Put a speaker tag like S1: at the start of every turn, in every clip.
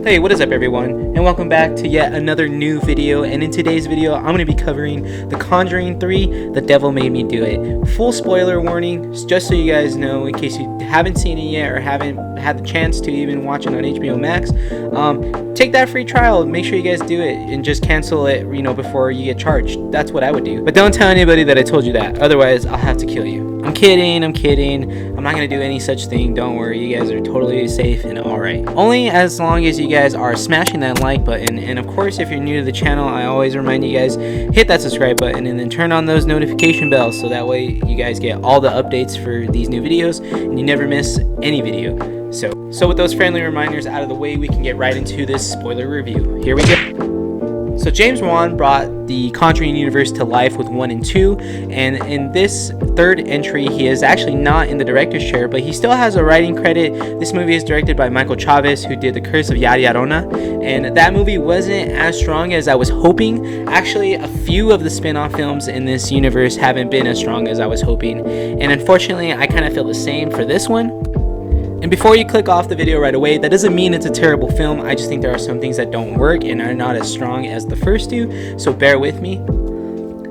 S1: Hey, what is up everyone, and welcome back to yet another new video. And in today's video I'm going to be covering The Conjuring 3, The Devil Made Me Do It. Full spoiler warning, just so you guys know, in case you haven't seen it yet or haven't had the chance to even watch it on HBO Max. Take that free trial, make sure you guys do it, and just cancel it, before you get charged. That's what I would do. But don't tell anybody that I told you that, otherwise I'll have to kill you. I'm kidding. I'm not going to do any such thing. Don't worry, you guys are totally safe and alright. Only as long as you guys are smashing that like button, and of course if you're new to the channel, I always remind you guys, hit that subscribe button and then turn on those notification bells so that way you guys get all the updates for these new videos and you never miss any video. So with those friendly reminders out of the way, we can get right into this spoiler review. Here we go. So James Wan brought the Conjuring universe to life with 1 and 2, and in this third entry he is actually not in the director's chair, but he still has a writing credit. This movie is directed by Michael Chaves, who did The Curse of Llorona, and that movie wasn't as strong as I was hoping. Actually, a few of the spin-off films in this universe haven't been as strong as I was hoping, and unfortunately I kind of feel the same for this one. And before you click off the video right away, that doesn't mean it's a terrible film. I just think there are some things that don't work and are not as strong as the first two, so bear with me.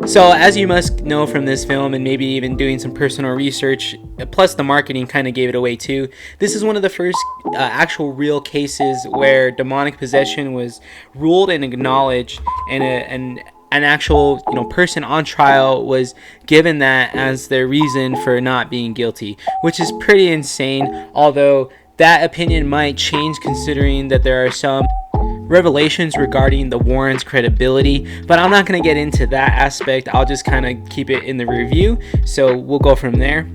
S1: So as you must know from this film, and maybe even doing some personal research, plus the marketing kind of gave it away too, this is one of the first actual real cases where demonic possession was ruled and acknowledged, and an actual person on trial was given that as their reason for not being guilty, which is pretty insane. Although that opinion might change considering that there are some revelations regarding the Warrens' credibility, but I'm not going to get into that aspect. I'll just kind of keep it in the review, so we'll go from there.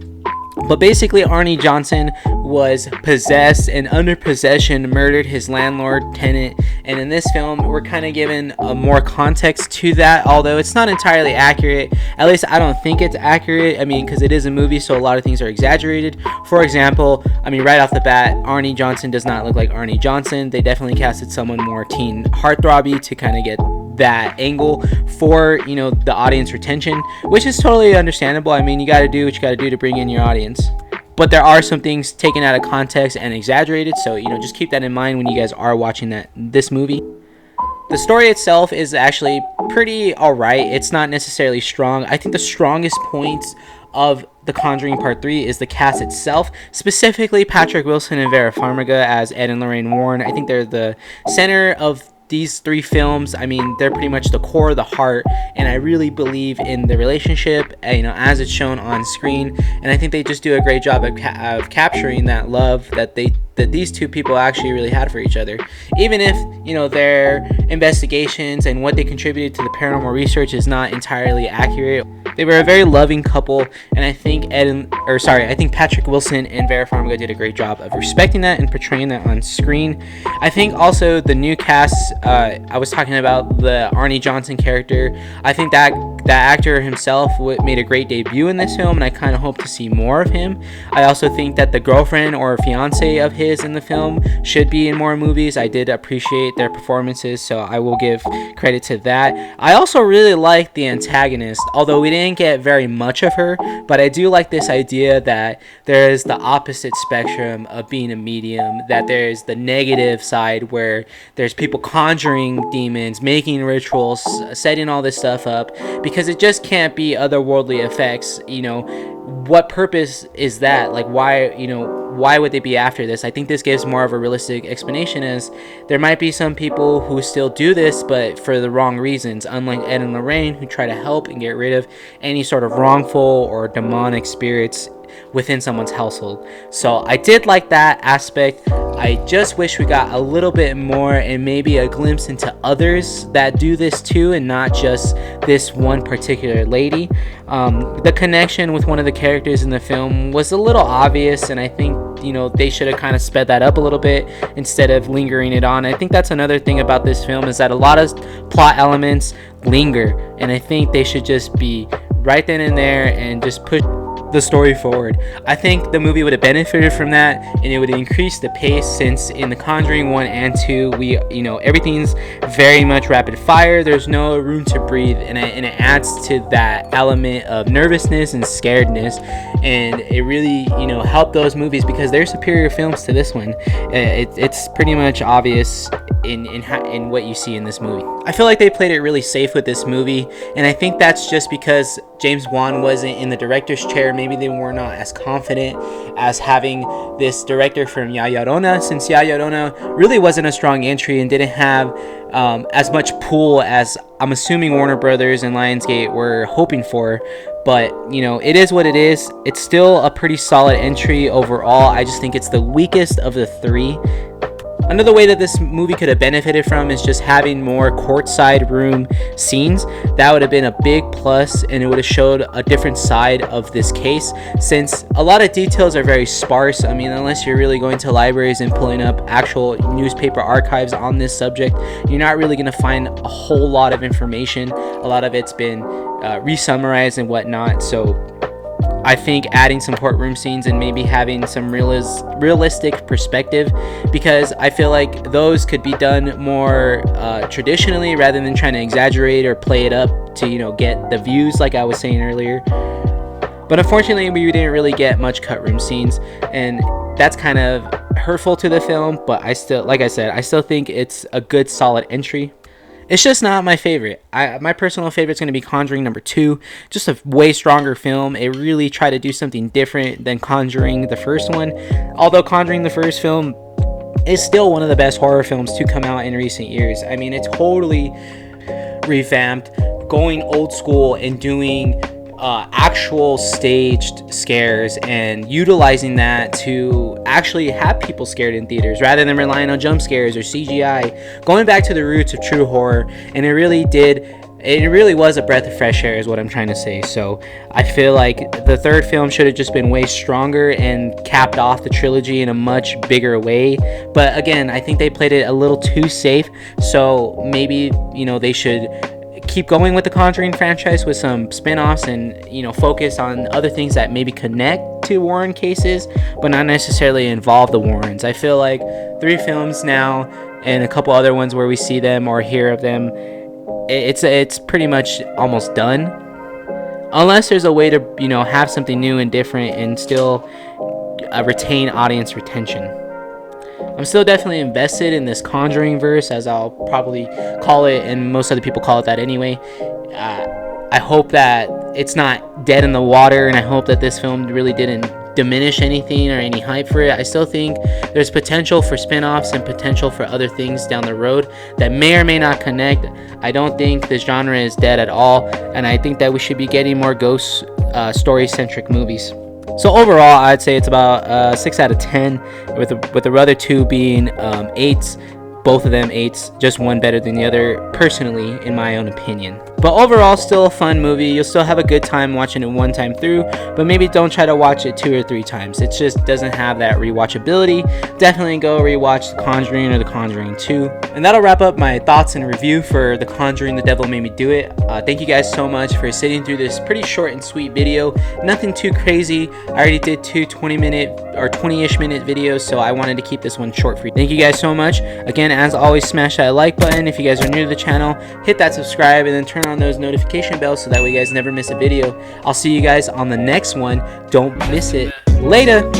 S1: But basically, Arnie Johnson was possessed, and under possession murdered his landlord tenant, and in this film we're kind of given more context to that, although it's not entirely accurate. At least I don't think it's accurate, because it is a movie, so a lot of things are exaggerated. For example, right off the bat, Arnie Johnson does not look like Arnie Johnson. They definitely casted someone more teen heartthrobby to kind of get that angle for the audience retention, which is totally understandable. You got to do what you got to do to bring in your audience, but there are some things taken out of context and exaggerated, so just keep that in mind when you guys are watching this movie. The story itself is actually pretty alright. It's not necessarily strong. I think the strongest points of The Conjuring Part 3 is the cast itself, specifically Patrick Wilson and Vera Farmiga as Ed and Lorraine Warren. I think they're the center of these three films. They're pretty much the core, the heart, and I really believe in the relationship, as it's shown on screen, and I think they just do a great job of capturing that love that these two people actually really had for each other. Even if their investigations and what they contributed to the paranormal research is not entirely accurate, they were a very loving couple, and I think I think Patrick Wilson and Vera Farmiga did a great job of respecting that and portraying that on screen. I think also the new cast, I was talking about the Arnie Johnson character. I think that actor himself made a great debut in this film, and I kind of hope to see more of him. I also think that the girlfriend or fiance of his in the film should be in more movies. I did appreciate their performances, so I will give credit to that. I also really like the antagonist, although we didn't get very much of her, but I do like this idea that there is the opposite spectrum of being a medium, that there's the negative side where there's people conjuring demons, making rituals, setting all this stuff up, because it just can't be otherworldly effects. What purpose is that? Like, why would they be after this? I think this gives more of a realistic explanation, as there might be some people who still do this, but for the wrong reasons, unlike Ed and Lorraine, who try to help and get rid of any sort of wrongful or demonic spirits within someone's household. So I did like that aspect. I just wish we got a little bit more and maybe a glimpse into others that do this too, and not just this one particular lady. The connection with one of the characters in the film was a little obvious, and I think they should have kind of sped that up a little bit instead of lingering it on. I think that's another thing about this film, is that a lot of plot elements linger, and I think they should just be right then and there and just push the story forward. I think the movie would have benefited from that, and it would increase the pace, since in The Conjuring 1 and 2 we everything's very much rapid fire. There's no room to breathe, and it adds to that element of nervousness and scaredness, and it really helped those movies because they're superior films to this one. It's pretty much obvious in what you see in this movie. I feel like they played it really safe with this movie, and I think that's just because James Wan wasn't in the director's chair. Maybe they were not as confident as having this director from Llorona, since Llorona really wasn't a strong entry and didn't have as much pull as I'm assuming Warner Brothers and Lionsgate were hoping for. But, you know, it is what it is. It's still a pretty solid entry overall. I just think it's the weakest of the three. Another way that this movie could have benefited from is just having more courtside room scenes. That would have been a big plus, and it would have showed a different side of this case, since a lot of details are very sparse. I mean, unless you're really going to libraries and pulling up actual newspaper archives on this subject, you're not really going to find a whole lot of information. A lot of it's been re-summarized and whatnot. So I think adding some courtroom scenes and maybe having some realistic perspective, because I feel like those could be done more traditionally rather than trying to exaggerate or play it up to, you know, get the views like I was saying earlier. But unfortunately, we didn't really get much cut room scenes, and that's kind of hurtful to the film. But I still, like I said, I still think it's a good solid entry. It's just not my favorite. My personal favorite is going to be Conjuring number 2. Just a way stronger film. It really tried to do something different than Conjuring the first one. Although Conjuring the first film is still one of the best horror films to come out in recent years. I mean, it's totally revamped, going old school and doing actual staged scares and utilizing that to actually have people scared in theaters rather than relying on jump scares or CGI, going back to the roots of true horror. And it really was a breath of fresh air is what I'm trying to say. So I feel like the third film should have just been way stronger and capped off the trilogy in a much bigger way. But again, I think they played it a little too safe. So maybe, you know, they should keep going with the Conjuring franchise with some spin-offs and, you know, focus on other things that maybe connect to Warren cases but not necessarily involve the Warrens. I feel like 3 films now and a couple other ones where we see them or hear of them, it's pretty much almost done, unless there's a way to, you know, have something new and different and still retain audience retention. I'm still definitely invested in this Conjuring verse, as I'll probably call it, and most other people call it that anyway. I hope that it's not dead in the water, and I hope that this film really didn't diminish anything or any hype for it. I still think there's potential for spin-offs and potential for other things down the road that may or may not connect. I don't think the genre is dead at all, and I think that we should be getting more ghost story-centric movies. So overall, I'd say it's about 6 out of 10, with the other 2 being 8s. Both of them 8s, just one better than the other, personally, in my own opinion. But overall, still a fun movie. You'll still have a good time watching it one time through, but maybe don't try to watch it 2 or 3 times. It just doesn't have that rewatchability. Definitely go rewatch The Conjuring or The Conjuring 2. And that'll wrap up my thoughts and review for The Conjuring, The Devil Made Me Do It. Thank you guys so much for sitting through this pretty short and sweet video. Nothing too crazy. I already did 2 20-minute or 20-ish minute videos, so I wanted to keep this one short for you. Thank you guys so much. Again, as always, smash that like button. If you guys are new to the channel, hit that subscribe and then turn on those notification bells so that way you guys never miss a video. I'll see you guys on the next one. Don't miss it. Later.